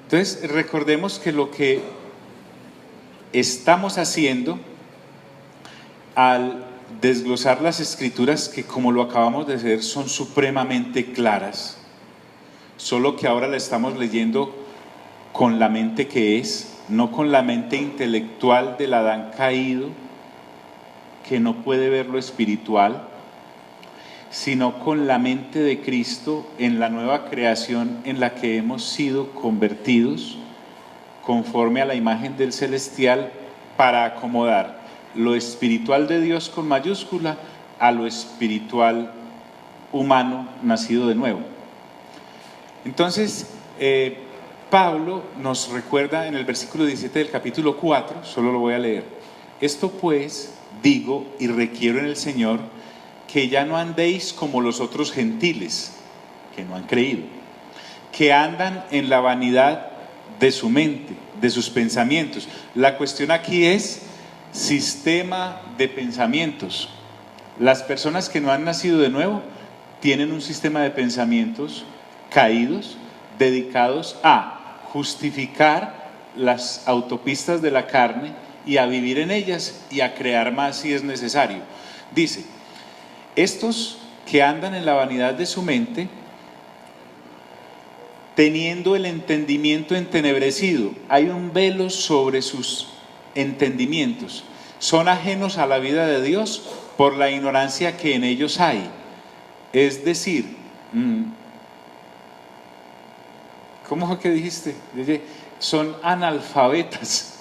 Entonces, recordemos que lo que estamos haciendo al desglosar las escrituras, que como lo acabamos de hacer son supremamente claras, solo que ahora la estamos leyendo con la mente que es, no con la mente intelectual del Adán caído, que no puede ver lo espiritual, sino con la mente de Cristo en la nueva creación en la que hemos sido convertidos conforme a la imagen del celestial, para acomodar lo espiritual de Dios con mayúscula a lo espiritual humano nacido de nuevo. Entonces, Pablo nos recuerda en el versículo 17 del capítulo 4, solo lo voy a leer: esto pues digo y requiero en el Señor, que ya no andéis como los otros gentiles que no han creído, que andan en la vanidad de su mente, de sus pensamientos. La cuestión aquí es sistema de pensamientos. Las personas que no han nacido de nuevo tienen un sistema de pensamientos caídos, dedicados a justificar las autopistas de la carne y a vivir en ellas y a crear más si es necesario. Dice: estos que andan en la vanidad de su mente, teniendo el entendimiento entenebrecido. Hay un velo sobre sus entendimientos. Son ajenos a la vida de Dios por la ignorancia que en ellos hay. Es decir, ¿cómo fue que dijiste? Son analfabetas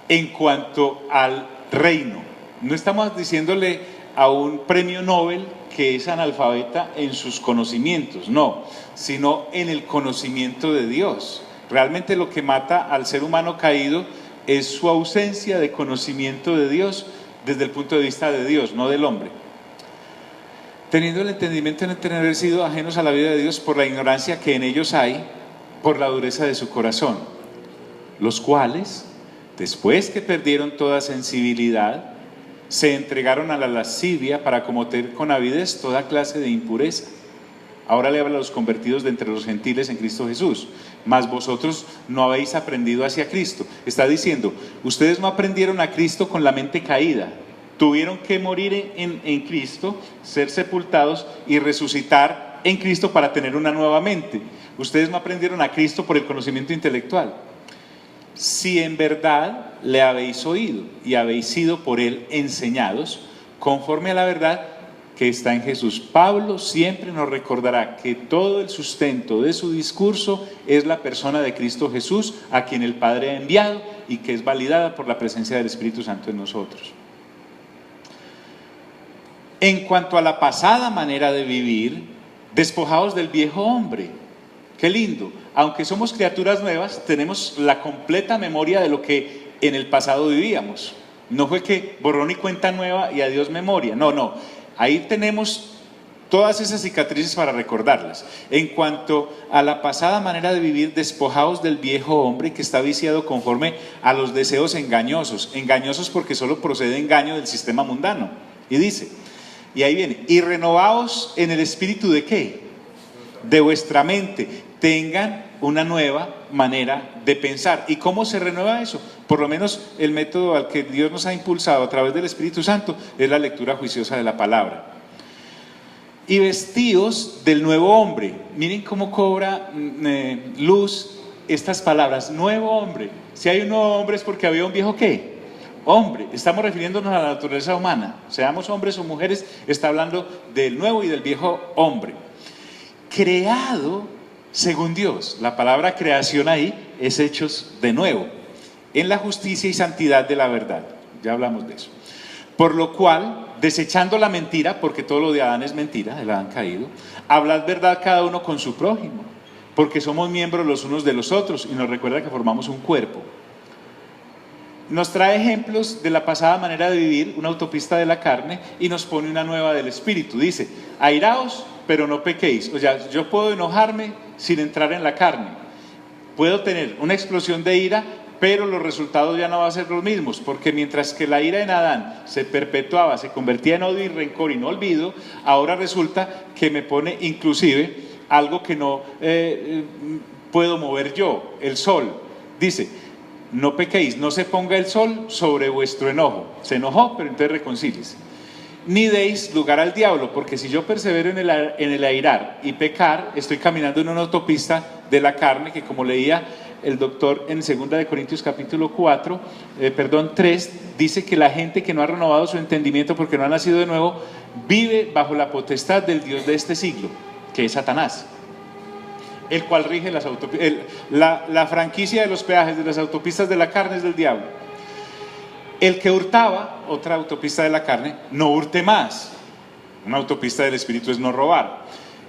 en cuanto al reino. No estamos diciéndole a un premio Nobel que es analfabeta en sus conocimientos, no, sino en el conocimiento de Dios. Realmente lo que mata al ser humano caído es su ausencia de conocimiento de Dios desde el punto de vista de Dios, no del hombre. Teniendo el entendimiento en tener sido ajenos a la vida de Dios por la ignorancia que en ellos hay, por la dureza de su corazón, los cuales, después que perdieron toda sensibilidad, se entregaron a la lascivia para cometer con avidez toda clase de impureza. Ahora le habla a los convertidos de entre los gentiles en Cristo Jesús. Mas vosotros no habéis aprendido hacia Cristo. Está diciendo, ustedes no aprendieron a Cristo con la mente caída. Tuvieron que morir en Cristo, ser sepultados y resucitar en Cristo para tener una nueva mente. Ustedes no aprendieron a Cristo por el conocimiento intelectual. Si en verdad le habéis oído y habéis sido por él enseñados, conforme a la verdad que está en Jesús. Pablo siempre nos recordará que todo el sustento de su discurso es la persona de Cristo Jesús, a quien el Padre ha enviado y que es validada por la presencia del Espíritu Santo en nosotros. En cuanto a la pasada manera de vivir, despojados del viejo hombre. Qué lindo, aunque somos criaturas nuevas, tenemos la completa memoria de lo que en el pasado vivíamos. No fue que borrón y cuenta nueva y adiós memoria, no, ahí tenemos todas esas cicatrices para recordarlas. En cuanto a la pasada manera de vivir, despojados del viejo hombre que está viciado conforme a los deseos engañosos porque solo procede engaño del sistema mundano. Y dice, y ahí viene, y renovaos en el espíritu ¿de qué? De vuestra mente. Tengan una nueva manera de pensar. ¿Y cómo se renueva eso? Por lo menos el método al que Dios nos ha impulsado a través del Espíritu Santo es la lectura juiciosa de la palabra. Y vestíos del nuevo hombre. Miren cómo cobra luz estas palabras, nuevo hombre. Si hay un nuevo hombre es porque había un viejo ¿qué? Hombre. Estamos refiriéndonos a la naturaleza humana. Seamos hombres o mujeres, está hablando del nuevo y del viejo hombre. Creado según Dios. La palabra creación ahí es hechos de nuevo, en la justicia y santidad de la verdad. Ya hablamos de eso. Por lo cual, desechando la mentira, porque todo lo de Adán es mentira, el Adán caído, hablad verdad cada uno con su prójimo, porque somos miembros los unos de los otros, y nos recuerda que formamos un cuerpo. Nos trae ejemplos de la pasada manera de vivir, una autopista de la carne, y nos pone una nueva del espíritu. Dice, airaos, pero no pequéis. O sea, yo puedo enojarme sin entrar en la carne. Puedo tener una explosión de ira, pero los resultados ya no van a ser los mismos, porque mientras que la ira en Adán se perpetuaba, se convertía en odio y rencor y no olvido, ahora resulta que me pone inclusive algo que no puedo mover yo? El sol. Dice, no pequéis, no se ponga el sol sobre vuestro enojo. Se enojó, pero entonces reconcíliese. Ni deis lugar al diablo, porque si yo persevero en el airar y pecar, estoy caminando en una autopista de la carne, que como leía el doctor en 2 de Corintios capítulo 3, dice que la gente que no ha renovado su entendimiento porque no ha nacido de nuevo, vive bajo la potestad del Dios de este siglo, que es Satanás, el cual rige las autopistas. La franquicia de los peajes de las autopistas de la carne es del diablo. El que hurtaba, otra autopista de la carne, no hurte más. Una autopista del espíritu es no robar,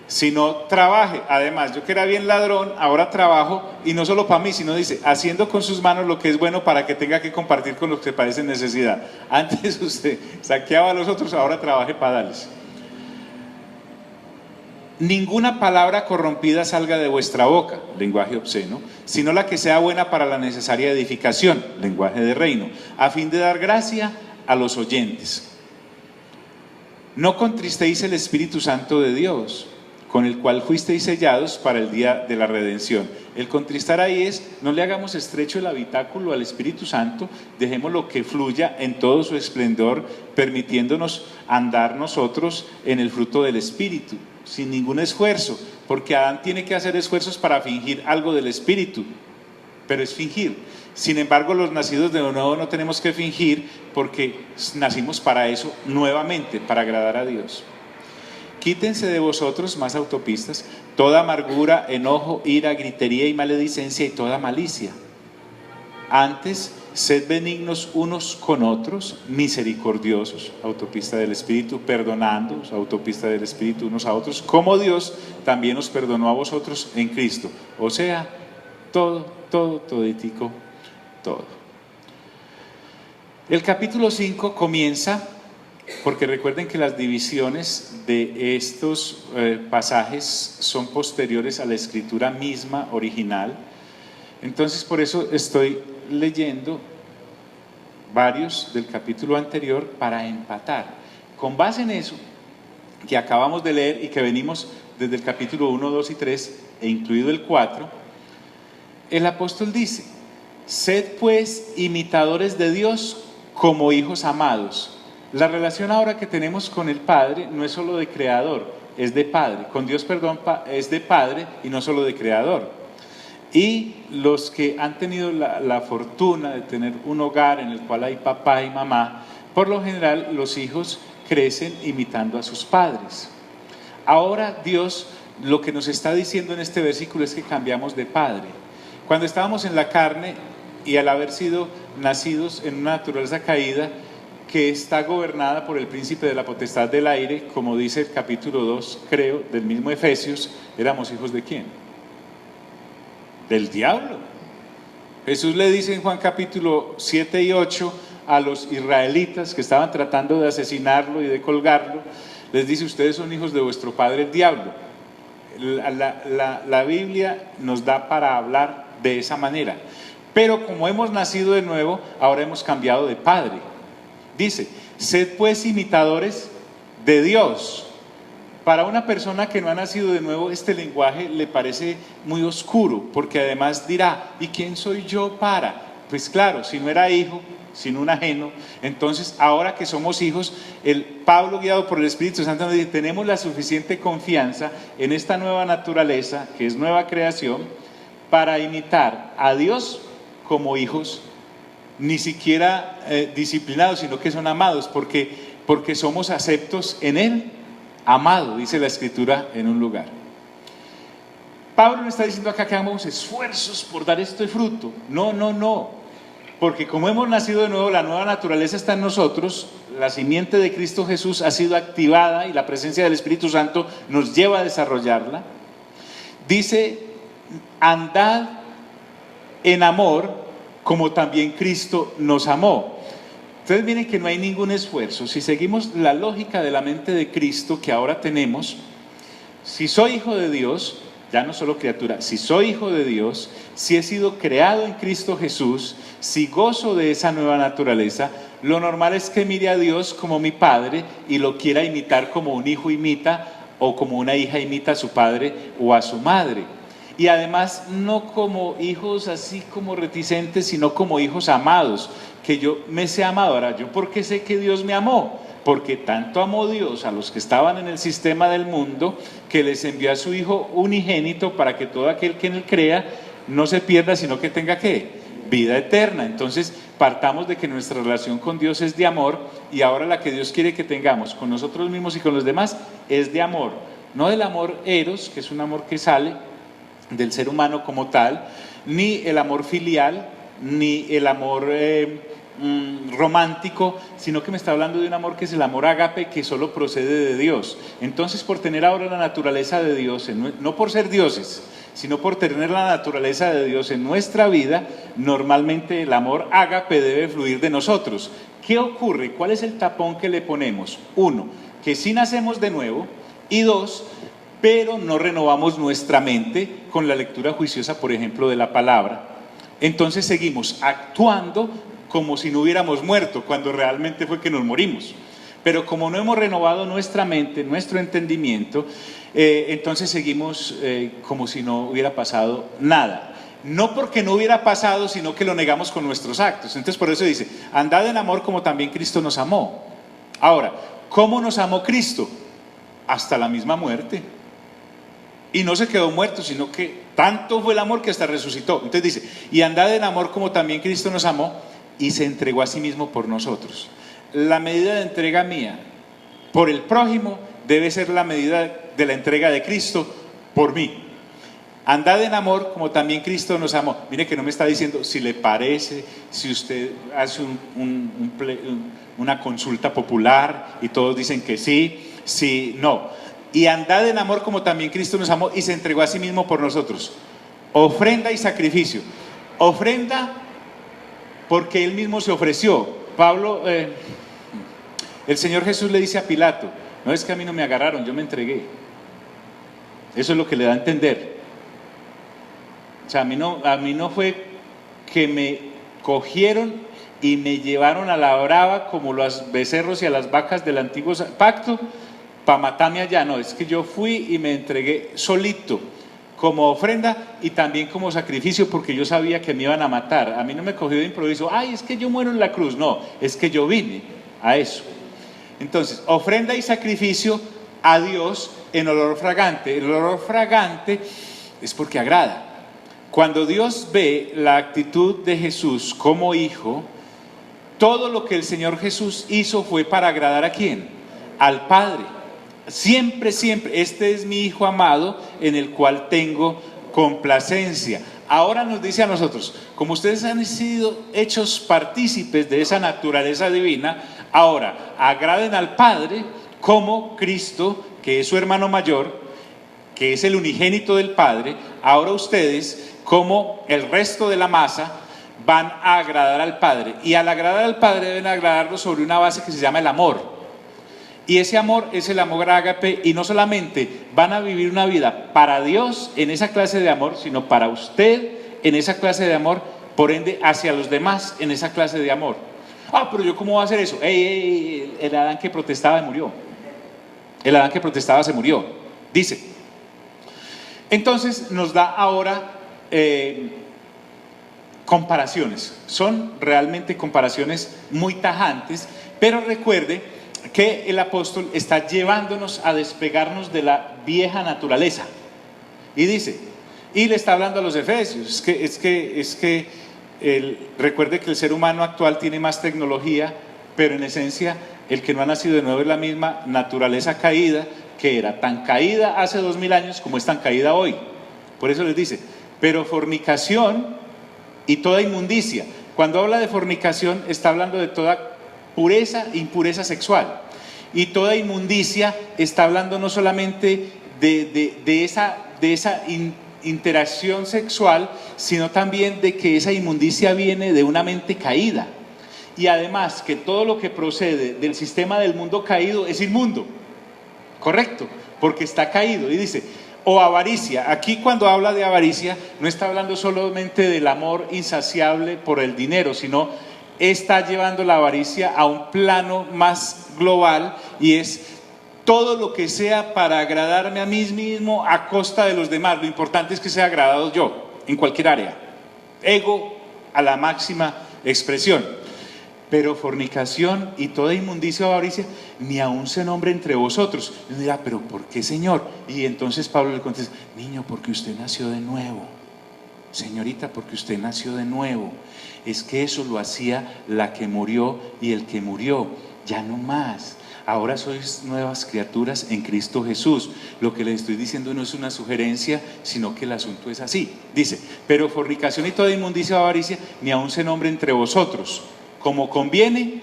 sino trabaje. Además, yo que era bien ladrón, ahora trabajo, y no solo para mí, sino dice, haciendo con sus manos lo que es bueno para que tenga que compartir con los que padecen necesidad. Antes usted saqueaba a los otros, ahora trabaje para darles. Ninguna palabra corrompida salga de vuestra boca, lenguaje obsceno, sino la que sea buena para la necesaria edificación, lenguaje de reino, a fin de dar gracia a los oyentes. No contristéis el Espíritu Santo de Dios, con el cual fuisteis sellados para el día de la redención. El contristar ahí es, no le hagamos estrecho el habitáculo al Espíritu Santo, dejémoslo que fluya en todo su esplendor, permitiéndonos andar nosotros en el fruto del Espíritu, sin ningún esfuerzo, porque Adán tiene que hacer esfuerzos para fingir algo del Espíritu, pero es fingir. Sin embargo, los nacidos de nuevo no tenemos que fingir, porque nacimos para eso nuevamente, para agradar a Dios. Quítense de vosotros, más autopistas, toda amargura, enojo, ira, gritería y maledicencia y toda malicia. Antes, sed benignos unos con otros, misericordiosos, autopista del Espíritu, perdonando, autopista del Espíritu, unos a otros, como Dios también os perdonó a vosotros en Cristo. O sea, toditico, todo. El capítulo 5 comienza, porque recuerden que las divisiones de estos pasajes son posteriores a la escritura misma original. Entonces, por eso estoy leyendo varios del capítulo anterior para empatar. Con base en eso que acabamos de leer y que venimos desde el capítulo 1, 2 y 3 e incluido el 4, el apóstol dice: sed pues imitadores de Dios como hijos amados. La relación ahora que tenemos con el Padre no es solo de creador, es de Padre. Con Dios, perdón, es de Padre y no solo de creador. Y los que han tenido la fortuna de tener un hogar en el cual hay papá y mamá, por lo general los hijos crecen imitando a sus padres. Ahora Dios lo que nos está diciendo en este versículo es que cambiamos de padre. Cuando estábamos en la carne y al haber sido nacidos en una naturaleza caída que está gobernada por el príncipe de la potestad del aire, como dice el capítulo 2, creo, del mismo Efesios, éramos hijos ¿de quién? Del diablo. Jesús le dice en Juan capítulo 7 y 8 a los israelitas que estaban tratando de asesinarlo y de colgarlo, les dice: ustedes son hijos de vuestro padre el diablo. La Biblia nos da para hablar de esa manera, pero como hemos nacido de nuevo, ahora hemos cambiado de padre. Dice: sed pues imitadores de Dios. Para una persona que no ha nacido de nuevo, este lenguaje le parece muy oscuro, porque además dirá: ¿y quién soy yo para? Pues claro, si no era hijo, sino un ajeno. Entonces, ahora que somos hijos, el Pablo, guiado por el Espíritu Santo, nos dice: tenemos la suficiente confianza en esta nueva naturaleza, que es nueva creación, para imitar a Dios como hijos, ni siquiera disciplinados, sino que son amados, porque somos aceptos en Él. Amado, dice la Escritura en un lugar. Pablo no está diciendo acá que hagamos esfuerzos por dar este fruto. No. Porque como hemos nacido de nuevo, la nueva naturaleza está en nosotros, la simiente de Cristo Jesús ha sido activada y la presencia del Espíritu Santo nos lleva a desarrollarla. Dice: andad en amor como también Cristo nos amó. Entonces miren que no hay ningún esfuerzo. Si seguimos la lógica de la mente de Cristo que ahora tenemos, si soy hijo de Dios, ya no solo criatura, si soy hijo de Dios, si he sido creado en Cristo Jesús, si gozo de esa nueva naturaleza, lo normal es que mire a Dios como mi padre y lo quiera imitar como un hijo imita o como una hija imita a su padre o a su madre. Y además no como hijos así como reticentes, sino como hijos amados, que yo me sé amado. Ahora, ¿yo por qué sé que Dios me amó? Porque tanto amó Dios a los que estaban en el sistema del mundo, que les envió a su Hijo unigénito para que todo aquel que en él crea no se pierda, sino que tenga ¿qué? Vida eterna. Entonces partamos de que nuestra relación con Dios es de amor, y ahora la que Dios quiere que tengamos con nosotros mismos y con los demás es de amor, no del amor eros, que es un amor que sale del ser humano como tal, ni el amor filial, ni el amor romántico, sino que me está hablando de un amor que es el amor ágape, que solo procede de Dios. Entonces, por tener ahora la naturaleza de Dios, no por ser dioses, sino por tener la naturaleza de Dios en nuestra vida, normalmente el amor ágape debe fluir de nosotros. ¿Qué ocurre? ¿Cuál es el tapón que le ponemos? Uno, que sí nacemos de nuevo, y dos, pero no renovamos nuestra mente con la lectura juiciosa, por ejemplo, de la palabra. Entonces seguimos actuando como si no hubiéramos muerto, cuando realmente fue que nos morimos. Pero como no hemos renovado nuestra mente, nuestro entendimiento, entonces seguimos como si no hubiera pasado nada. No porque no hubiera pasado, sino que lo negamos con nuestros actos. Entonces por eso dice, andad en amor como también Cristo nos amó. Ahora, ¿cómo nos amó Cristo? Hasta la misma muerte. Y no se quedó muerto, sino que tanto fue el amor que hasta resucitó. Entonces dice, y andad en amor como también Cristo nos amó y se entregó a sí mismo por nosotros. La medida de entrega mía por el prójimo debe ser la medida de la entrega de Cristo por mí. Andad en amor como también Cristo nos amó. Mire que no me está diciendo si le parece, si usted hace una consulta popular y todos dicen que sí, sí, no. Y andad en amor como también Cristo nos amó y se entregó a sí mismo por nosotros. Ofrenda y sacrificio. Ofrenda porque Él mismo se ofreció. Pablo, el Señor Jesús le dice a Pilato, no es que a mí no me agarraron, yo me entregué. Eso es lo que le da a entender. O sea, a mí no fue que me cogieron y me llevaron a la brava como los becerros y a las vacas del antiguo pacto para matarme allá. No, es que yo fui y me entregué solito como ofrenda y también como sacrificio, porque yo sabía que me iban a matar. A mí no me cogió de improviso, ay, es que yo muero en la cruz. No, es que yo vine a eso. Entonces, ofrenda y sacrificio a Dios en olor fragante. El olor fragante es porque agrada. Cuando Dios ve la actitud de Jesús como hijo, todo lo que el Señor Jesús hizo fue para agradar ¿a quién? Al Padre. Siempre, siempre, este es mi Hijo amado en el cual tengo complacencia. Ahora nos dice a nosotros, como ustedes han sido hechos partícipes de esa naturaleza divina, ahora agraden al Padre como Cristo, que es su hermano mayor, que es el unigénito del Padre. Ahora ustedes, como el resto de la masa, van a agradar al Padre. Y al agradar al Padre deben agradarlo sobre una base que se llama el amor. Y ese amor es el amor ágape, y no solamente van a vivir una vida para Dios en esa clase de amor, sino para usted en esa clase de amor, por ende hacia los demás en esa clase de amor. Ah, pero yo ¿cómo voy a hacer eso? El Adán que protestaba murió. El Adán que protestaba se murió, dice. Entonces nos da ahora comparaciones. Son realmente comparaciones muy tajantes, pero recuerde que el apóstol está llevándonos a despegarnos de la vieja naturaleza. Y dice, y le está hablando a los efesios, recuerde que el ser humano actual tiene más tecnología, pero en esencia el que no ha nacido de nuevo es la misma naturaleza caída, que era tan caída hace 2000 años como es tan caída hoy. Por eso les dice, pero fornicación y toda inmundicia. Cuando habla de fornicación está hablando de toda pureza e impureza sexual, y toda inmundicia está hablando no solamente de esa interacción sexual, sino también de que esa inmundicia viene de una mente caída, y además que todo lo que procede del sistema del mundo caído es inmundo, correcto, porque está caído. Y dice, o avaricia. Aquí cuando habla de avaricia no está hablando solamente del amor insaciable por el dinero, sino está llevando la avaricia a un plano más global, y es todo lo que sea para agradarme a mí mismo a costa de los demás. Lo importante es que sea agradado yo, en cualquier área. Ego a la máxima expresión. Pero fornicación y toda inmundicia o avaricia, ni aun se nombre entre vosotros. Y uno dirá, ¿pero por qué, Señor? Y entonces Pablo le contesta, niño, porque usted nació de nuevo. Señorita, porque usted nació de nuevo. Es que eso lo hacía la que murió y el que murió. Ya no más. Ahora sois nuevas criaturas en Cristo Jesús. Lo que les estoy diciendo no es una sugerencia, sino que el asunto es así. Dice, pero fornicación y toda inmundicia o avaricia, ni aun se nombre entre vosotros, como conviene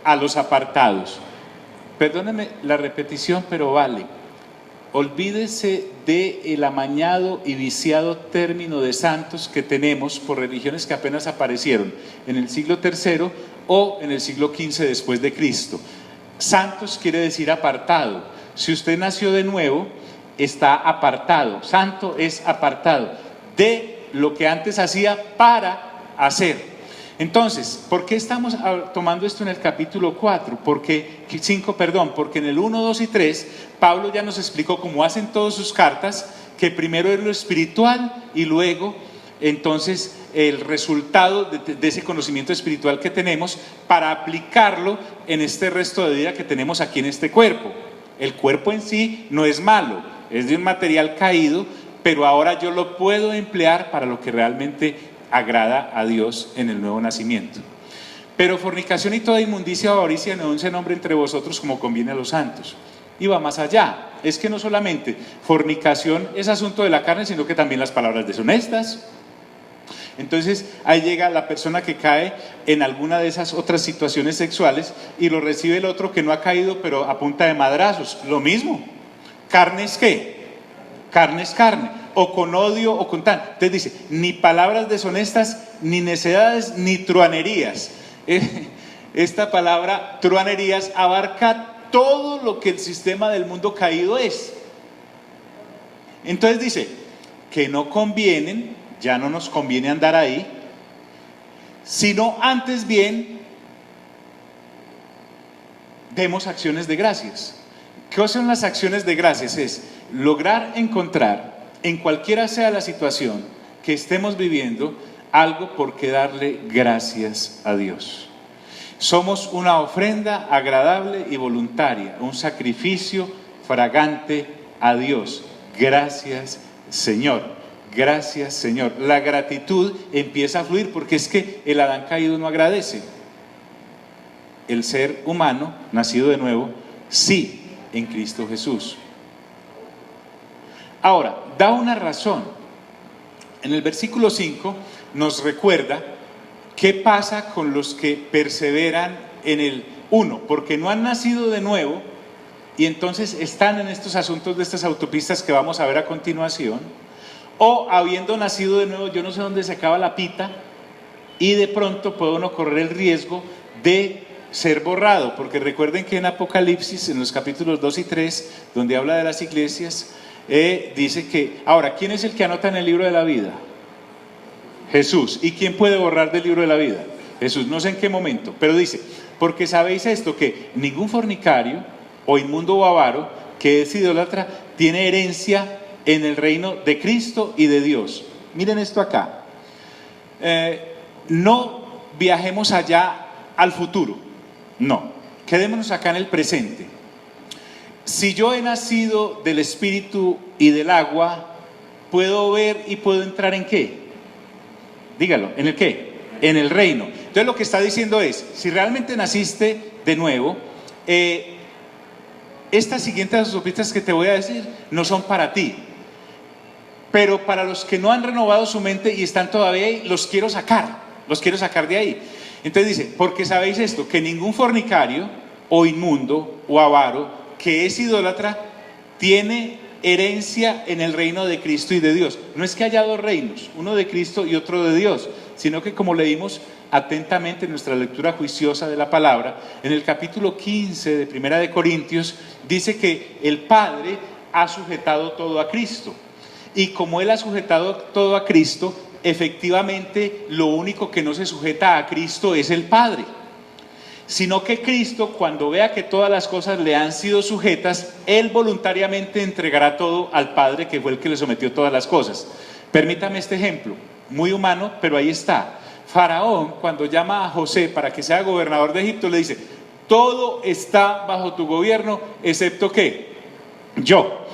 a los apartados. Perdónenme la repetición, pero vale. Olvídese del amañado y viciado término de santos que tenemos por religiones que apenas aparecieron en el siglo III o en el siglo XV después de Cristo. Santos quiere decir apartado. Si usted nació de nuevo, está apartado. Santo es apartado de lo que antes hacía para hacer. Entonces, ¿por qué estamos tomando esto en el capítulo 4? Porque en el 1, 2 y 3, Pablo ya nos explicó, cómo hacen todas sus cartas, que primero es lo espiritual y luego, entonces, el resultado de ese conocimiento espiritual que tenemos para aplicarlo en este resto de vida que tenemos aquí en este cuerpo. El cuerpo en sí no es malo, es de un material caído, pero ahora yo lo puedo emplear para lo que realmente agrada a Dios en el nuevo nacimiento. Pero fornicación y toda inmundicia o avaricia no se nombre entre vosotros como conviene a los santos. Y va más allá, es que no solamente fornicación es asunto de la carne, sino que también las palabras deshonestas. Entonces ahí llega la persona que cae en alguna de esas otras situaciones sexuales y lo recibe el otro que no ha caído, pero a punta de madrazos. Lo mismo, carne es ¿qué? Carne es carne, o con odio o con tal. Entonces dice, ni palabras deshonestas, ni necedades, ni truanerías. Esta palabra truanerías abarca todo lo que el sistema del mundo caído es. Entonces dice, que no convienen, ya no nos conviene andar ahí, sino antes bien, demos acciones de gracias. ¿Qué son las acciones de gracias? Es lograr encontrar, en cualquiera sea la situación que estemos viviendo, algo por qué darle gracias a Dios. Somos una ofrenda agradable y voluntaria, un sacrificio fragante a Dios. Gracias, Señor. Gracias, Señor. La gratitud empieza a fluir porque es que el Adán caído no agradece. El ser humano, nacido de nuevo, sí, en Cristo Jesús. Ahora, da una razón. En el versículo 5 nos recuerda qué pasa con los que perseveran en el 1, porque no han nacido de nuevo y entonces están en estos asuntos de estas autopistas que vamos a ver a continuación, o habiendo nacido de nuevo, yo no sé dónde se acaba la pita y de pronto puede uno correr el riesgo de ser borrado, porque recuerden que en Apocalipsis, en los capítulos 2 y 3, donde habla de las iglesias, dice que, ahora, ¿quién es el que anota en el libro de la vida? Jesús. ¿Y quién puede borrar del libro de la vida? Jesús. No sé en qué momento, pero dice, porque sabéis esto, que ningún fornicario o inmundo o avaro que es idólatra tiene herencia en el reino de Cristo y de Dios. Miren esto acá. No viajemos allá al futuro, no, quedémonos acá en el presente. Si yo he nacido del Espíritu y del agua, ¿puedo ver y puedo entrar en qué? Dígalo, ¿en el qué? En el reino. Entonces lo que está diciendo es, si realmente naciste de nuevo, estas siguientes autopistas que te voy a decir no son para ti, pero para los que no han renovado su mente y están todavía ahí, los quiero sacar de ahí. Entonces dice, porque sabéis esto, que ningún fornicario o inmundo o avaro que es idólatra tiene herencia en el reino de Cristo y de Dios. No es que haya dos reinos, uno de Cristo y otro de Dios, sino que como leímos atentamente en nuestra lectura juiciosa de la palabra, en el capítulo 15 de Primera de Corintios, dice que el Padre ha sujetado todo a Cristo. Y como Él ha sujetado todo a Cristo, efectivamente lo único que no se sujeta a Cristo es el Padre. sino que Cristo, cuando vea que todas las cosas le han sido sujetas, Él voluntariamente entregará todo al Padre, que fue el que le sometió todas las cosas. Permítame este ejemplo, muy humano, pero ahí está. Faraón, cuando llama a José para que sea gobernador de Egipto, le dice: todo está bajo tu gobierno, excepto ¿qué? Yo.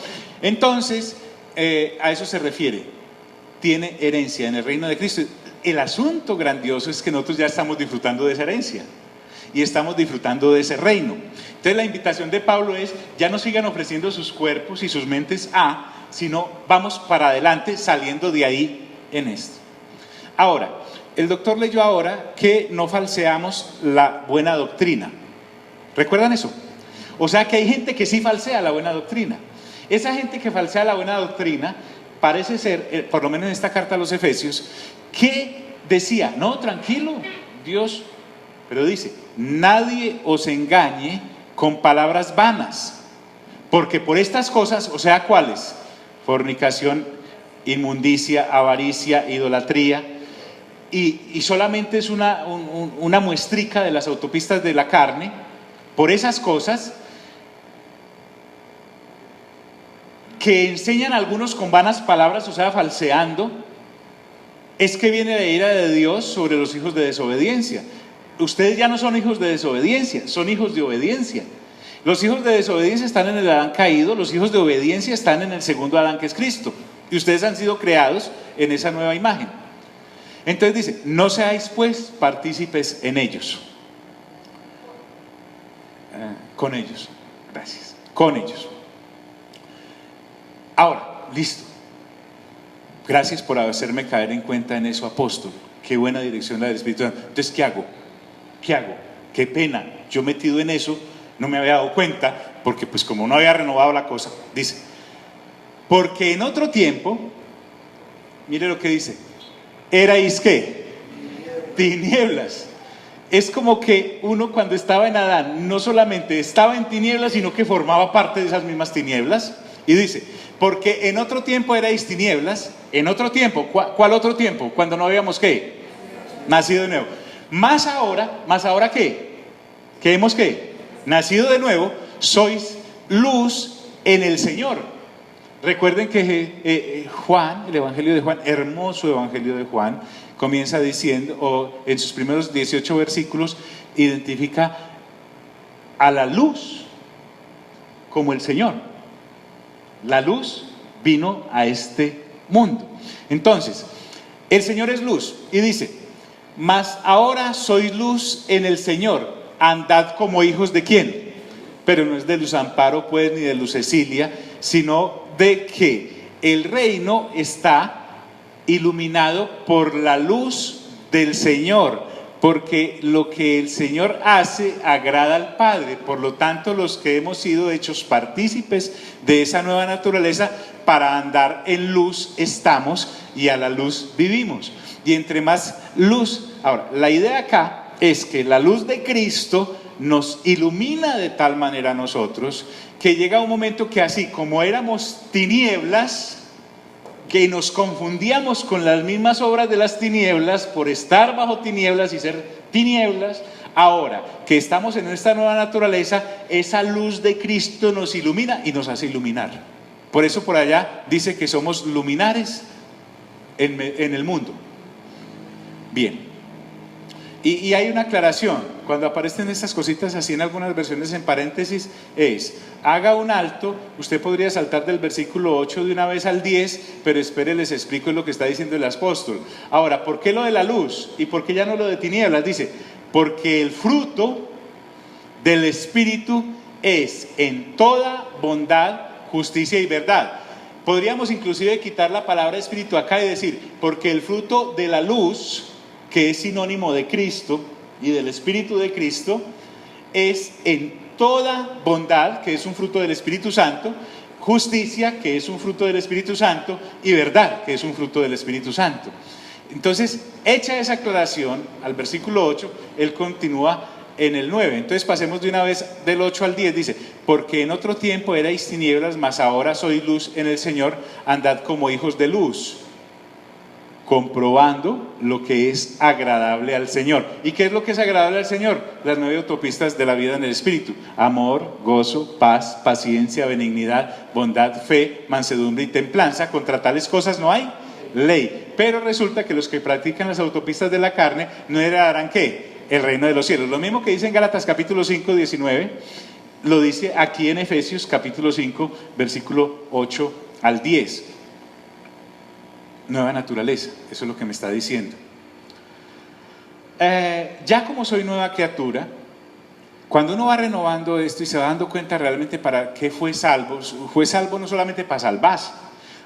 Entonces, a eso se refiere. Tiene herencia en el reino de Cristo. El asunto grandioso es que nosotros ya estamos disfrutando de esa herencia y estamos disfrutando de ese reino. Entonces la invitación de Pablo es: ya no sigan ofreciendo sus cuerpos y sus mentes sino vamos para adelante saliendo de ahí en esto. Ahora, el doctor leyó ahora que no falseamos la buena doctrina. ¿Recuerdan eso? O sea que hay gente que sí falsea la buena doctrina. Esa gente que falsea la buena doctrina parece ser, por lo menos en esta carta a los Efesios, que decía: no, tranquilo, Dios, pero dice: nadie os engañe con palabras vanas, porque por estas cosas, o sea, ¿cuáles? Fornicación, inmundicia, avaricia, idolatría, y solamente es una muestrica de las autopistas de la carne. Por esas cosas que enseñan algunos con vanas palabras, o sea, falseando, es que viene la ira de Dios sobre los hijos de desobediencia. Ustedes ya no son hijos de desobediencia, son hijos de obediencia. Los hijos de desobediencia están en el Adán caído, los hijos de obediencia están en el segundo Adán, que es Cristo, y ustedes han sido creados en esa nueva imagen. Entonces dice: no seáis pues partícipes en ellos. Con ellos, gracias, con ellos. Ahora, listo. Gracias por hacerme caer en cuenta en eso, apóstol. Qué buena dirección la del Espíritu Santo. Entonces, ¿qué hago? ¿Qué hago? Qué pena, yo metido en eso no me había dado cuenta, porque pues como no había renovado la cosa. Dice: porque en otro tiempo, mire lo que dice, erais ¿qué? Tinieblas. Es como que uno, cuando estaba en Adán, no solamente estaba en tinieblas, sino que formaba parte de esas mismas tinieblas. Y dice: porque en otro tiempo erais tinieblas. En otro tiempo, ¿cuál otro tiempo? Cuando no habíamos ¿qué? Nacido de nuevo. Más ahora ¿qué? ¿Qué hemos qué? Nacido de nuevo, sois luz en el Señor. Recuerden que Juan, el Evangelio de Juan, hermoso Evangelio de Juan, comienza diciendo, o en sus primeros 18 versículos, identifica a la luz como el Señor. La luz vino a este mundo. Entonces, el Señor es luz, y dice: mas ahora sois luz en el Señor, andad como hijos de ¿quién? Pero no es de Luz Amparo, pues, ni de Luz Cecilia, sino de que el reino está iluminado por la luz del Señor, porque lo que el Señor hace agrada al Padre. Por lo tanto, los que hemos sido hechos partícipes de esa nueva naturaleza, para andar en luz estamos y a la luz vivimos. Y entre más luz, ahora, la idea acá es que la luz de Cristo nos ilumina de tal manera a nosotros, que llega un momento que así como éramos tinieblas, que nos confundíamos con las mismas obras de las tinieblas por estar bajo tinieblas y ser tinieblas, ahora que estamos en esta nueva naturaleza, esa luz de Cristo nos ilumina y nos hace iluminar. Por eso por allá dice que somos luminares en el mundo. Bien. Y hay una aclaración, cuando aparecen estas cositas así en algunas versiones en paréntesis, haga un alto. Usted podría saltar del versículo 8 de una vez al 10, pero espere, les explico lo que está diciendo el apóstol. Ahora, ¿por qué lo de la luz? ¿Y por qué ya no lo de tinieblas? Dice: porque el fruto del Espíritu es en toda bondad, justicia y verdad. Podríamos inclusive quitar la palabra espíritu acá y decir: porque el fruto de la luz, que es sinónimo de Cristo y del Espíritu de Cristo, es en toda bondad, que es un fruto del Espíritu Santo, justicia, que es un fruto del Espíritu Santo, y verdad, que es un fruto del Espíritu Santo. Entonces, hecha esa aclaración al versículo 8, él continúa en el 9. Entonces pasemos de una vez del 8 al 10. Dice: porque en otro tiempo erais tinieblas, mas ahora sois luz en el Señor, andad como hijos de luz. comprobando lo que es agradable al Señor. ¿Y qué es lo que es agradable al Señor? Las 9 autopistas de la vida en el Espíritu: amor, gozo, paz, paciencia, benignidad, bondad, fe, mansedumbre y templanza. Contra tales cosas no hay ley. Pero resulta que los que practican las autopistas de la carne no heredarán ¿qué? El reino de los cielos. Lo mismo que dice en Gálatas capítulo 5, 19, lo dice aquí en Efesios capítulo 5, versículo 8 al 10. Nueva naturaleza, eso es lo que me está diciendo. Ya como soy nueva criatura, cuando uno va renovando esto y se va dando cuenta realmente para qué fue salvo no solamente para salvarse,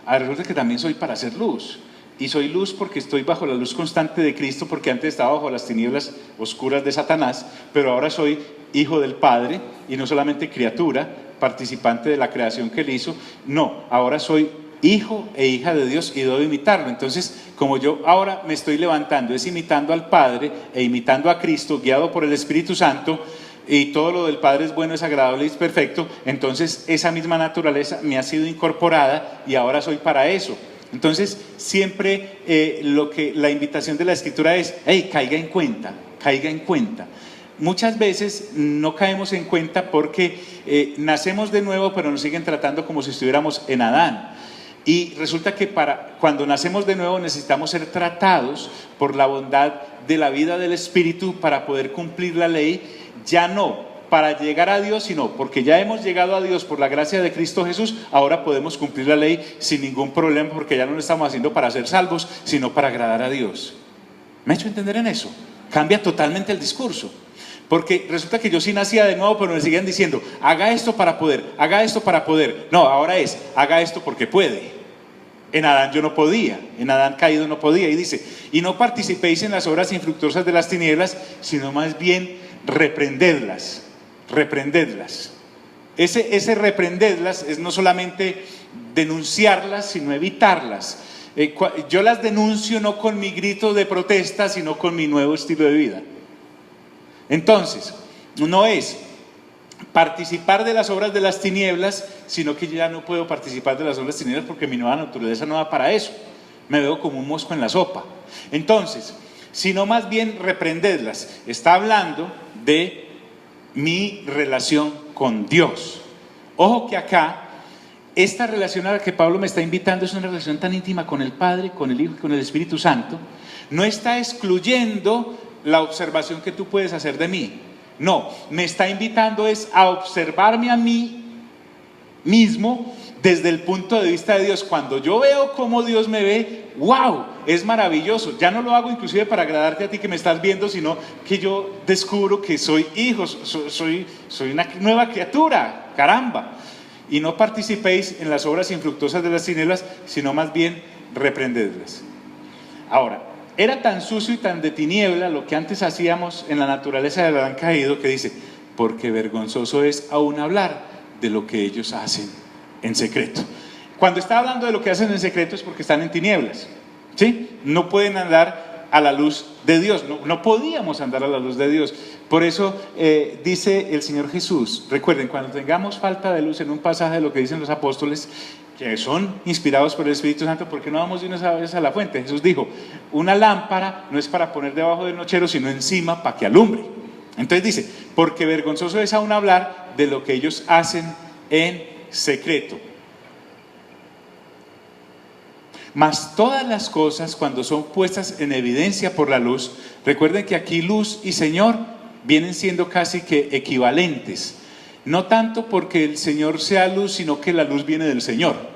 resulta que también soy para hacer luz. Y soy luz porque estoy bajo la luz constante de Cristo, porque antes estaba bajo las tinieblas oscuras de Satanás, pero ahora soy hijo del Padre, y no solamente criatura, participante de la creación que Él hizo, no, ahora soy hijo e hija de Dios y debo imitarlo. Entonces, como yo ahora me estoy levantando, es imitando al Padre e imitando a Cristo, guiado por el Espíritu Santo, y todo lo del Padre es bueno, es agradable y es perfecto, entonces esa misma naturaleza me ha sido incorporada y ahora soy para eso. Entonces, siempre la invitación de la Escritura es: hey, caiga en cuenta, caiga en cuenta. Muchas veces no caemos en cuenta porque nacemos de nuevo, pero nos siguen tratando como si estuviéramos en Adán. Y resulta que cuando nacemos de nuevo necesitamos ser tratados por la bondad de la vida del Espíritu para poder cumplir la ley, ya no para llegar a Dios, sino porque ya hemos llegado a Dios por la gracia de Cristo Jesús, ahora podemos cumplir la ley sin ningún problema, porque ya no lo estamos haciendo para ser salvos, sino para agradar a Dios. ¿Me he hecho entender en eso? Cambia totalmente el discurso. Porque resulta que yo sí nacía de nuevo, pero me siguen diciendo: haga esto para poder, haga esto para poder. No, ahora es: haga esto porque puede. En Adán yo no podía, en Adán caído no podía. Y dice: y no participéis en las obras infructuosas de las tinieblas, sino más bien reprendedlas. Reprendedlas. Ese reprendedlas es no solamente denunciarlas, sino evitarlas. Yo las denuncio no con mi grito de protesta, sino con mi nuevo estilo de vida. Entonces, no es participar de las obras de las tinieblas, sino que yo ya no puedo participar de las obras de las tinieblas porque mi nueva naturaleza no va para eso. Me veo como un mosco en la sopa. Entonces, sino más bien reprendedlas. Está hablando de mi relación con Dios. Ojo que acá, esta relación a la que Pablo me está invitando es una relación tan íntima con el Padre, con el Hijo y con el Espíritu Santo. No está excluyendo la observación que tú puedes hacer de mí. No, me está invitando es a observarme a mí mismo desde el punto de vista de Dios. Cuando yo veo cómo Dios me ve, ¡wow!, es maravilloso. Ya no lo hago inclusive para agradarte a ti que me estás viendo, sino que yo descubro que soy hijo, soy una nueva criatura, caramba. Y no participéis en las obras infructuosas de las tinieblas, sino más bien reprendedlas. Ahora, era tan sucio y tan de tiniebla lo que antes hacíamos en la naturaleza del Adán caído, que dice: porque vergonzoso es aún hablar de lo que ellos hacen en secreto. Cuando está hablando de lo que hacen en secreto es porque están en tinieblas, ¿sí? No pueden andar a la luz de Dios, no podíamos andar a la luz de Dios. Por eso dice el Señor Jesús, recuerden, cuando tengamos falta de luz, en un pasaje de lo que dicen los apóstoles, que son inspirados por el Espíritu Santo, ¿por qué no vamos de una vez a la fuente? Jesús dijo: una lámpara no es para poner debajo del nochero, sino encima para que alumbre. Entonces dice: porque vergonzoso es aún hablar de lo que ellos hacen en secreto. Mas todas las cosas, cuando son puestas en evidencia por la luz, recuerden que aquí luz y Señor vienen siendo casi que equivalentes. No tanto porque el Señor sea luz, sino que la luz viene del Señor.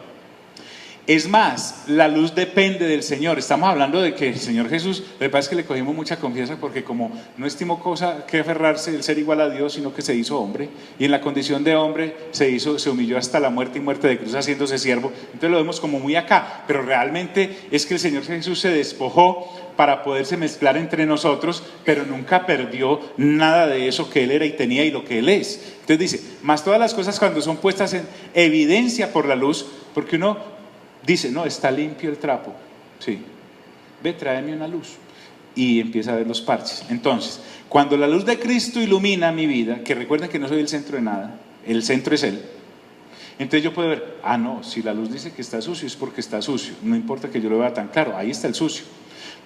Es más, la luz depende del Señor. Estamos hablando de que el Señor Jesús, lo que pasa es que le cogimos mucha confianza porque como no estimó cosa que aferrarse el ser igual a Dios, sino que se hizo hombre, y en la condición de hombre se humilló hasta la muerte y muerte de cruz, haciéndose siervo. Entonces lo vemos como muy acá, pero realmente es que el Señor Jesús se despojó para poderse mezclar entre nosotros, pero nunca perdió nada de eso que Él era y tenía y lo que Él es. Entonces dice: más todas las cosas cuando son puestas en evidencia por la luz, porque uno dice: no, está limpio el trapo, sí, ve, tráeme una luz, y empieza a ver los parches. Entonces, cuando la luz de Cristo ilumina mi vida, que recuerden que no soy el centro de nada, el centro es Él, entonces yo puedo ver: no, si la luz dice que está sucio es porque está sucio, no importa que yo lo vea tan claro, ahí está el sucio.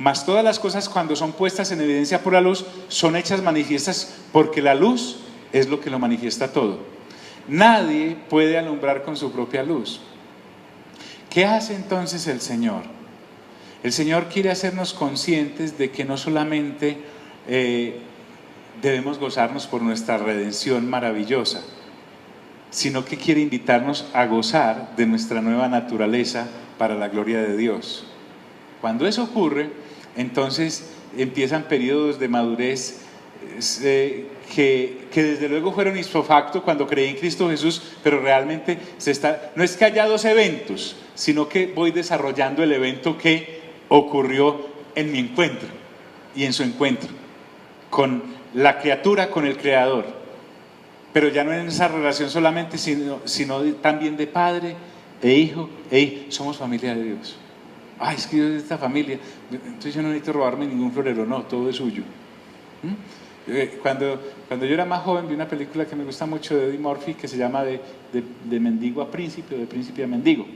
Mas todas las cosas, cuando son puestas en evidencia por la luz, son hechas manifiestas, porque la luz es lo que lo manifiesta todo. Nadie puede alumbrar con su propia luz. ¿Qué hace entonces el Señor? El Señor quiere hacernos conscientes de que no solamente debemos gozarnos por nuestra redención maravillosa, sino que quiere invitarnos a gozar de nuestra nueva naturaleza para la gloria de Dios. Cuando eso ocurre, entonces empiezan periodos de madurez que desde luego fueron ipso facto cuando creí en Cristo Jesús, pero realmente no es que haya dos eventos, sino que voy desarrollando el evento que ocurrió en mi encuentro y en su encuentro con la criatura, con el Creador, pero ya no en esa relación solamente, sino también de padre e hijo, somos familia de Dios. Ay, es que yo de esta familia, entonces yo no necesito robarme ningún florero, no, todo es suyo. Cuando yo era más joven vi una película que me gusta mucho de Eddie Murphy que se llama de mendigo a príncipe, o de príncipe a mendigo,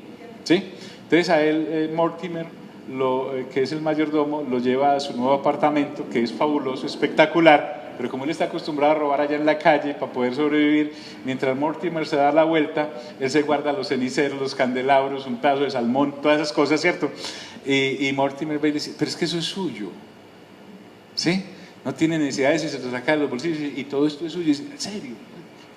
¿sí? Entonces a él Mortimer, que es el mayordomo, lo lleva a su nuevo apartamento, que es fabuloso, espectacular, pero como él está acostumbrado a robar allá en la calle para poder sobrevivir, mientras Mortimer se da la vuelta, él se guarda los ceniceros, los candelabros, un pedazo de salmón, todas esas cosas, ¿cierto? Y Mortimer va y dice, pero es que eso es suyo, ¿sí? No tiene necesidad de eso, se lo saca de los bolsillos y todo esto es suyo. Y dice, ¿en serio?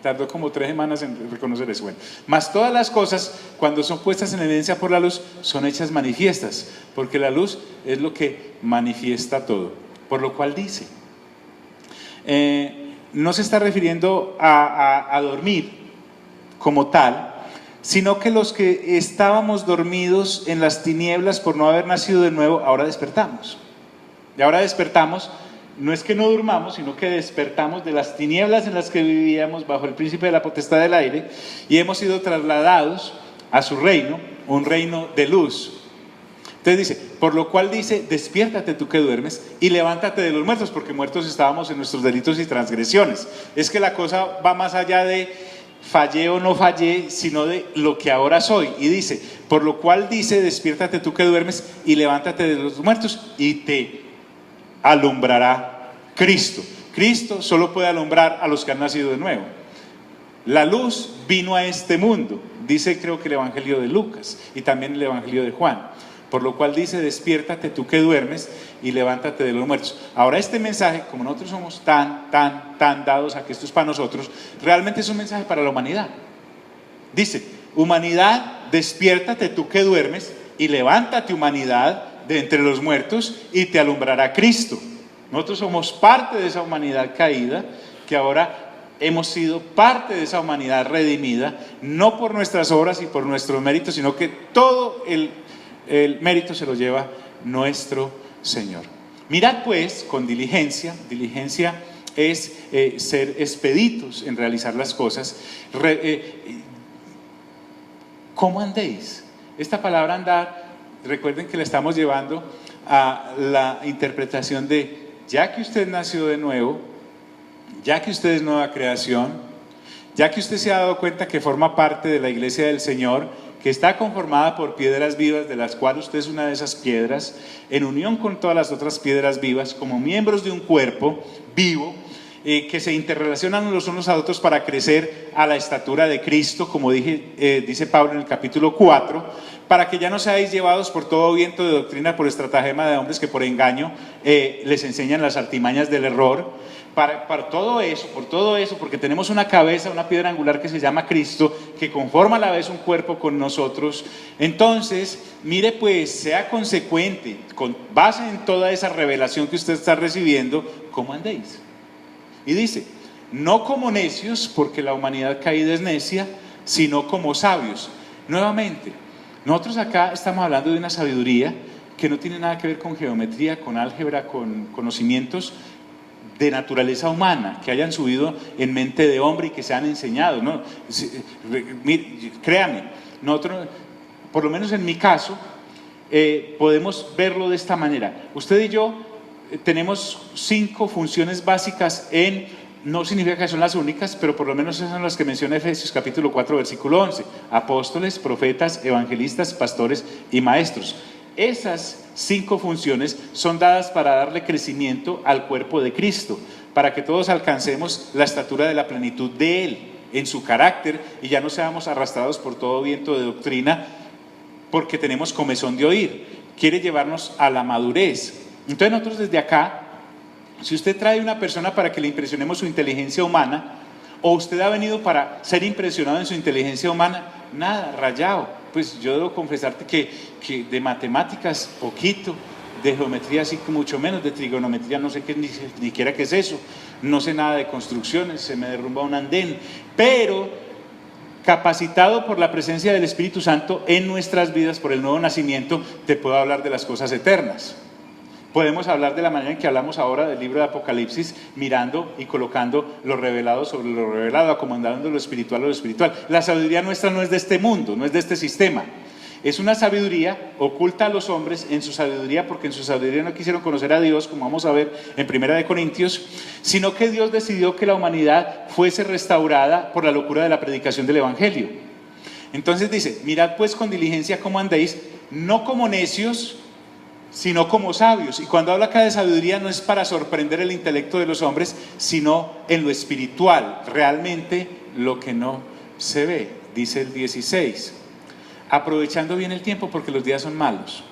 Tardó como 3 semanas en reconocer eso. Bueno, más todas las cosas, cuando son puestas en evidencia por la luz, son hechas manifiestas, porque la luz es lo que manifiesta todo. Por lo cual dice, no se está refiriendo a dormir como tal, sino que los que estábamos dormidos en las tinieblas por no haber nacido de nuevo, ahora despertamos. Y ahora despertamos. No es que no durmamos, sino que despertamos de las tinieblas en las que vivíamos bajo el príncipe de la potestad del aire y hemos sido trasladados a su reino, un reino de luz. Entonces dice, por lo cual dice, despiértate tú que duermes y levántate de los muertos, porque muertos estábamos en nuestros delitos y transgresiones. Es que la cosa va más allá de fallé o no fallé, sino de lo que ahora soy. Y dice, por lo cual dice, despiértate tú que duermes y levántate de los muertos y te alumbrará Cristo. Cristo solo puede alumbrar a los que han nacido de nuevo. La luz vino a este mundo, dice creo que el Evangelio de Lucas y también el Evangelio de Juan, por lo cual dice despiértate tú que duermes y levántate de los muertos. Ahora este mensaje, como nosotros somos tan dados a que esto es para nosotros, realmente es un mensaje para la humanidad. Dice, humanidad, despiértate tú que duermes y levántate, humanidad, de entre los muertos y te alumbrará Cristo. Nosotros somos parte de esa humanidad caída, que ahora hemos sido parte de esa humanidad redimida, no por nuestras obras y por nuestros méritos, sino que todo el mérito se lo lleva nuestro Señor. Mirad pues con diligencia es ser expeditos en realizar las cosas. ¿Cómo andéis? Esta palabra andar, recuerden que le estamos llevando a la interpretación de ya que usted nació de nuevo, ya que usted es nueva creación, ya que usted se ha dado cuenta que forma parte de la iglesia del Señor, que está conformada por piedras vivas, de las cuales usted es una de esas piedras, en unión con todas las otras piedras vivas, como miembros de un cuerpo vivo, que se interrelacionan los unos a otros para crecer a la estatura de Cristo, como dice Pablo en el capítulo 4, para que ya no seáis llevados por todo viento de doctrina, por estratagema de hombres que por engaño les enseñan las artimañas del error. Por todo eso, porque tenemos una cabeza, una piedra angular que se llama Cristo, que conforma a la vez un cuerpo con nosotros. Entonces, mire pues, sea consecuente, con base en toda esa revelación que usted está recibiendo, ¿cómo andéis? Y dice, no como necios, porque la humanidad caída es necia, sino como sabios. Nuevamente, nosotros acá estamos hablando de una sabiduría que no tiene nada que ver con geometría, con álgebra, con conocimientos de naturaleza humana, que hayan subido en mente de hombre y que se han enseñado, ¿no? Créame, nosotros, por lo menos en mi caso, podemos verlo de esta manera. Usted y yo tenemos 5 funciones básicas no significa que son las únicas, pero por lo menos esas son las que menciona Efesios capítulo 4 versículo 11, apóstoles, profetas, evangelistas, pastores y maestros. Esas 5 funciones son dadas para darle crecimiento al cuerpo de Cristo, para que todos alcancemos la estatura de la plenitud de Él, en su carácter, y ya no seamos arrastrados por todo viento de doctrina, porque tenemos comezón de oír. Quiere llevarnos a la madurez. Entonces nosotros desde acá, si usted trae una persona para que le impresionemos su inteligencia humana, o usted ha venido para ser impresionado en su inteligencia humana, nada, rayado. Pues yo debo confesarte que de matemáticas poquito, de geometría así mucho menos, de trigonometría no sé qué, ni siquiera qué es eso, no sé nada de construcciones, se me derrumba un andén, pero capacitado por la presencia del Espíritu Santo en nuestras vidas por el nuevo nacimiento, te puedo hablar de las cosas eternas. Podemos hablar de la manera en que hablamos ahora del libro de Apocalipsis, mirando y colocando lo revelado sobre lo revelado, acomodando lo espiritual a lo espiritual. La sabiduría nuestra no es de este mundo, no es de este sistema. Es una sabiduría oculta a los hombres en su sabiduría, porque en su sabiduría no quisieron conocer a Dios, como vamos a ver en 1 Corintios, sino que Dios decidió que la humanidad fuese restaurada por la locura de la predicación del Evangelio. Entonces dice, mirad pues con diligencia cómo andéis, no como necios, sino como sabios. Y cuando habla acá de sabiduría no es para sorprender el intelecto de los hombres, sino en lo espiritual, realmente lo que no se ve. Dice el 16, aprovechando bien el tiempo porque los días son malos.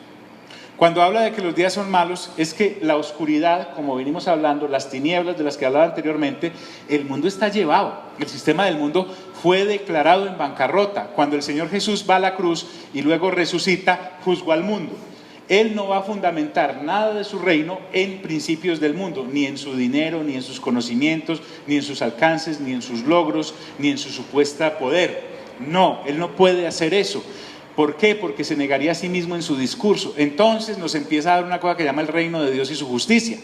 Cuando habla de que los días son malos, es que la oscuridad, como venimos hablando, las tinieblas de las que hablaba anteriormente, el mundo está llevado. El sistema del mundo fue declarado en bancarrota. Cuando el Señor Jesús va a la cruz y luego resucita, juzgó al mundo. Él no va a fundamentar nada de su reino en principios del mundo, ni en su dinero, ni en sus conocimientos, ni en sus alcances, ni en sus logros, ni en su supuesta poder. No, Él no puede hacer eso. ¿Por qué? Porque se negaría a sí mismo en su discurso. Entonces nos empieza a dar una cosa que llama el reino de Dios y su justicia.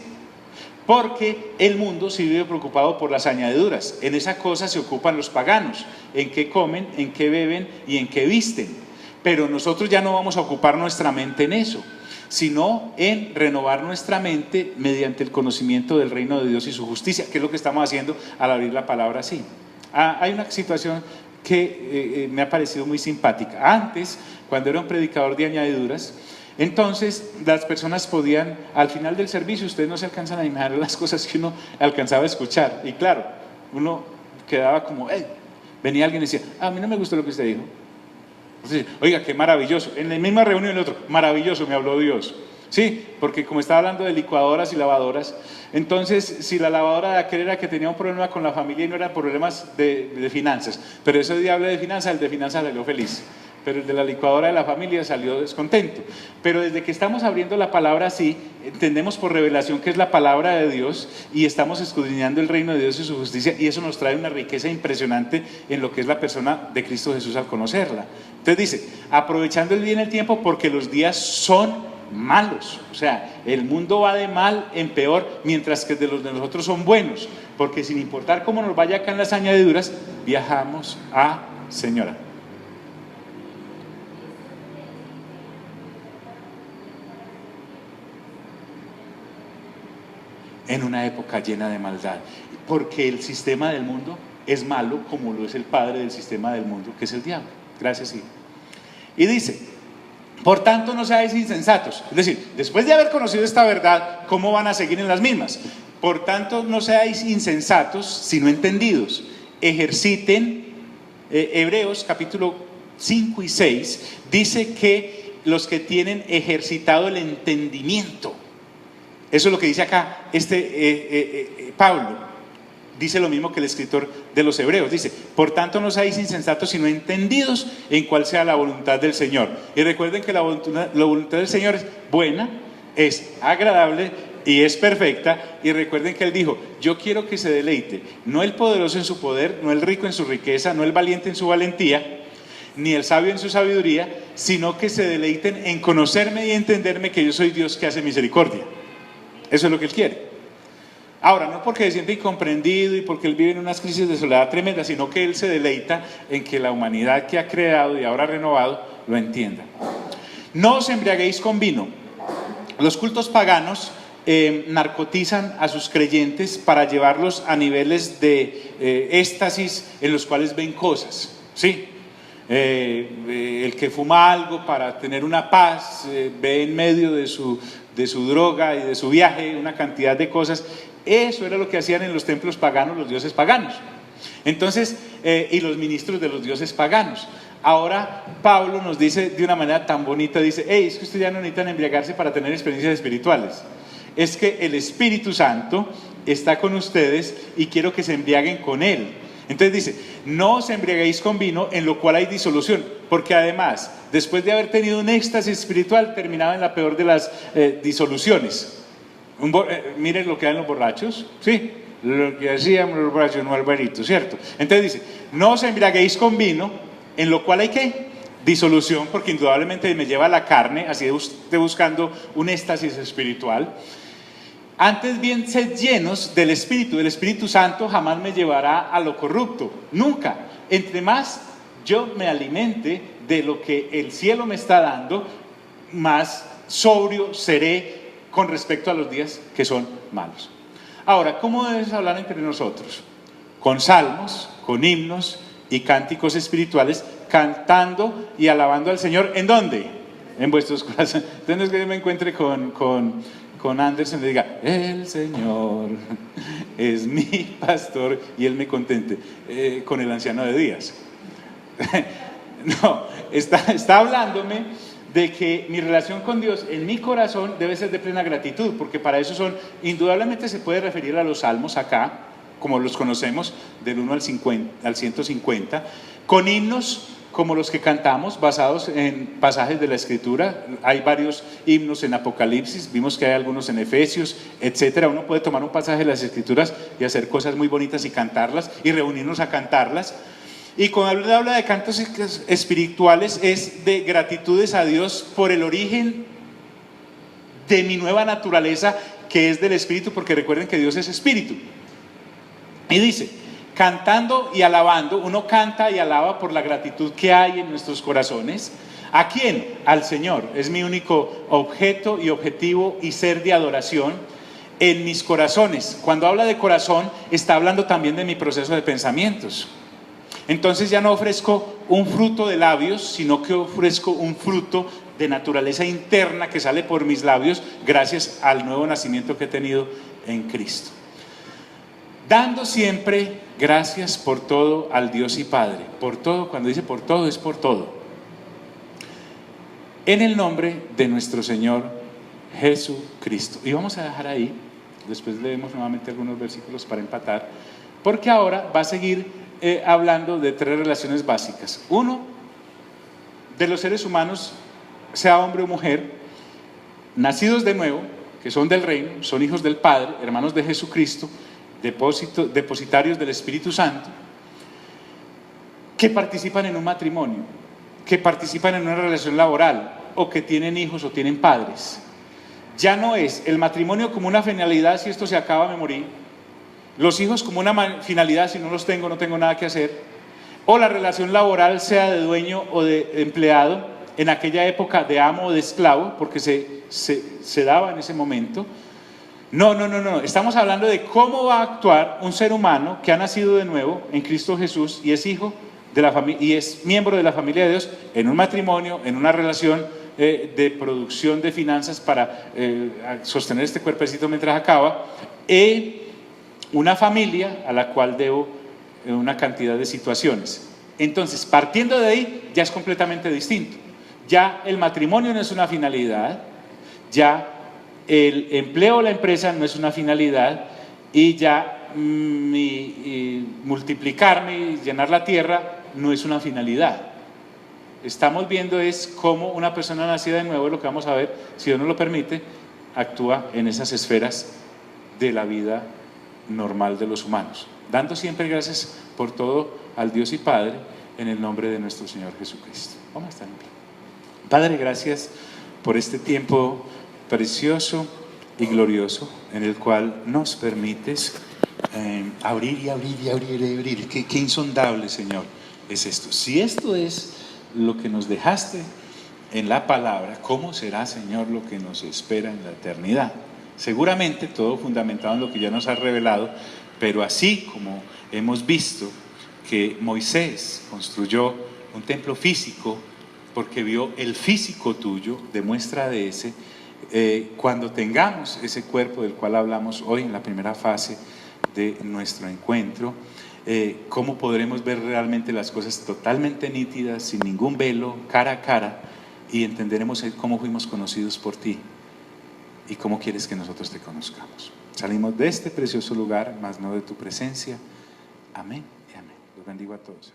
Porque el mundo se vive preocupado por las añadiduras. En esa cosa se ocupan los paganos, en qué comen, en qué beben y en qué visten. Pero nosotros ya no vamos a ocupar nuestra mente en eso, sino en renovar nuestra mente mediante el conocimiento del reino de Dios y su justicia, que es lo que estamos haciendo al abrir la palabra así. Hay una situación que me ha parecido muy simpática. Antes, cuando era un predicador de añadiduras, entonces las personas podían, al final del servicio, ustedes no se alcanzan a imaginar las cosas que uno alcanzaba a escuchar. Y claro, uno quedaba como, venía alguien y decía, a mí no me gustó lo que usted dijo. Entonces, oiga, qué maravilloso. En la misma reunión el otro, maravilloso, me habló Dios. Sí, porque como estaba hablando de licuadoras y lavadoras, entonces si la lavadora de aquel era que tenía un problema con la familia y no eran problemas de finanzas, pero ese día hablé de finanzas, el de finanzas salió feliz, pero el de la licuadora de la familia salió descontento. Pero desde que estamos abriendo la palabra así, entendemos por revelación que es la palabra de Dios y estamos escudriñando el reino de Dios y su justicia, y eso nos trae una riqueza impresionante en lo que es la persona de Cristo Jesús al conocerla. Entonces dice, aprovechando bien el tiempo porque los días son malos, o sea, el mundo va de mal en peor, mientras que los de nosotros son buenos, porque sin importar cómo nos vaya acá en las añadiduras, viajamos a Señora. En una época llena de maldad, porque el sistema del mundo es malo como lo es el padre del sistema del mundo, que es el diablo. Gracias, hijo. Y dice, por tanto no seáis insensatos. Es decir, después de haber conocido esta verdad, ¿cómo van a seguir en las mismas? Por tanto no seáis insensatos, sino entendidos. Ejerciten, Hebreos capítulo 5 y 6, dice que los que tienen ejercitado el entendimiento. Eso es lo que dice acá Pablo. Dice lo mismo que el escritor de los Hebreos. Dice, por tanto no seáis insensatos, sino entendidos en cuál sea la voluntad del Señor. Y recuerden que la voluntad del Señor es buena, es agradable y es perfecta. Y recuerden que Él dijo, yo quiero que se deleite, no el poderoso en su poder, no el rico en su riqueza, no el valiente en su valentía, ni el sabio en su sabiduría, sino que se deleiten en conocerme y entenderme que yo soy Dios que hace misericordia. Eso es lo que Él quiere. Ahora, no porque se siente incomprendido y porque Él vive en unas crisis de soledad tremenda, sino que Él se deleita en que la humanidad que ha creado y ahora renovado lo entienda. No os embriaguéis con vino. Los cultos paganos narcotizan a sus creyentes para llevarlos a niveles de éxtasis en los cuales ven cosas, ¿sí? El que fuma algo para tener una paz, ve en medio de su droga y de su viaje una cantidad de cosas. Eso era lo que hacían en los templos paganos los dioses paganos. Entonces, y los ministros de los dioses paganos. Ahora Pablo nos dice de una manera tan bonita, dice, hey, es que ustedes ya no necesitan embriagarse para tener experiencias espirituales. Es que el Espíritu Santo está con ustedes y quiero que se embriaguen con Él. Entonces dice, no os embriaguéis con vino en lo cual hay disolución, porque además, después de haber tenido un éxtasis espiritual, terminaba en la peor de las disoluciones. Miren lo que hacen los borrachos, ¿sí? Lo que hacían los borrachos, no Alvarito, ¿cierto? Entonces dice, no os embriaguéis con vino, en lo cual hay ¿qué? Disolución, porque indudablemente me lleva a la carne, así esté buscando un éxtasis espiritual. Antes bien, sed llenos del Espíritu. El Espíritu Santo jamás me llevará a lo corrupto, nunca. Entre más yo me alimente de lo que el cielo me está dando, más sobrio seré con respecto a los días que son malos. Ahora, ¿cómo debemos hablar entre nosotros? Con salmos, con himnos y cánticos espirituales, cantando y alabando al Señor. ¿En dónde? En vuestros corazones. Entonces no es que yo me encuentre con Anderson y le diga, el Señor es mi pastor y Él me contente, con el anciano de Díaz. No, está hablándome de que mi relación con Dios en mi corazón debe ser de plena gratitud, porque para eso indudablemente se puede referir a los salmos acá, como los conocemos, del 1 al 150, con himnos como los que cantamos, basados en pasajes de la Escritura. Hay varios himnos en Apocalipsis, vimos que hay algunos en Efesios, etcétera. Uno puede tomar un pasaje de las Escrituras y hacer cosas muy bonitas y cantarlas, y reunirnos a cantarlas. Y cuando habla de cantos espirituales, es de gratitudes a Dios por el origen de mi nueva naturaleza, que es del Espíritu, porque recuerden que Dios es Espíritu. Y dice, cantando y alabando, uno canta y alaba por la gratitud que hay en nuestros corazones. ¿A quién? Al Señor. Es mi único objeto y objetivo y ser de adoración en mis corazones. Cuando habla de corazón, está hablando también de mi proceso de pensamientos. Entonces ya no ofrezco un fruto de labios, sino que ofrezco un fruto de naturaleza interna que sale por mis labios gracias al nuevo nacimiento que he tenido en Cristo. Dando siempre gracias por todo al Dios y Padre. Por todo, cuando dice por todo, es por todo. En el nombre de nuestro Señor Jesucristo. Y vamos a dejar ahí, después leemos nuevamente algunos versículos para empatar, porque ahora va a seguir hablando de tres relaciones básicas. Uno, de los seres humanos, sea hombre o mujer, nacidos de nuevo, que son del reino, son hijos del Padre, hermanos de Jesucristo, depositarios del Espíritu Santo, que participan en un matrimonio, que participan en una relación laboral, o que tienen hijos o tienen padres. Ya no es el matrimonio como una finalidad, si esto se acaba me morí, los hijos como una finalidad, si no los tengo no tengo nada que hacer, o la relación laboral, sea de dueño o de empleado, en aquella época de amo o de esclavo, porque se daba en ese momento. No, estamos hablando de cómo va a actuar un ser humano que ha nacido de nuevo en Cristo Jesús y es hijo de la familia y es miembro de la familia de Dios, en un matrimonio, en una relación de producción de finanzas para sostener este cuerpecito mientras acaba, una familia a la cual debo una cantidad de situaciones. Entonces, partiendo de ahí, ya es completamente distinto. Ya el matrimonio no es una finalidad, ya el empleo o la empresa no es una finalidad, y ya multiplicarme y llenar la tierra no es una finalidad. Estamos viendo es cómo una persona nacida de nuevo, lo que vamos a ver, si Dios nos lo permite, actúa en esas esferas de la vida normal de los humanos, dando siempre gracias por todo al Dios y Padre, en el nombre de nuestro Señor Jesucristo. Vamos a estar en pie. Padre, gracias por este tiempo precioso y glorioso en el cual nos permites abrir y abrir y abrir y abrir. Qué insondable, Señor, es esto. Si esto es lo que nos dejaste en la palabra, ¿cómo será, Señor, lo que nos espera en la eternidad? Seguramente todo fundamentado en lo que ya nos has revelado, pero así como hemos visto que Moisés construyó un templo físico, porque vio el físico tuyo, demuestra de ese. Cuando tengamos ese cuerpo del cual hablamos hoy en la primera fase de nuestro encuentro, cómo podremos ver realmente las cosas totalmente nítidas, sin ningún velo, cara a cara, y entenderemos cómo fuimos conocidos por ti y cómo quieres que nosotros te conozcamos. Salimos de este precioso lugar, mas no de tu presencia. Amén y amén. Los bendigo a todos.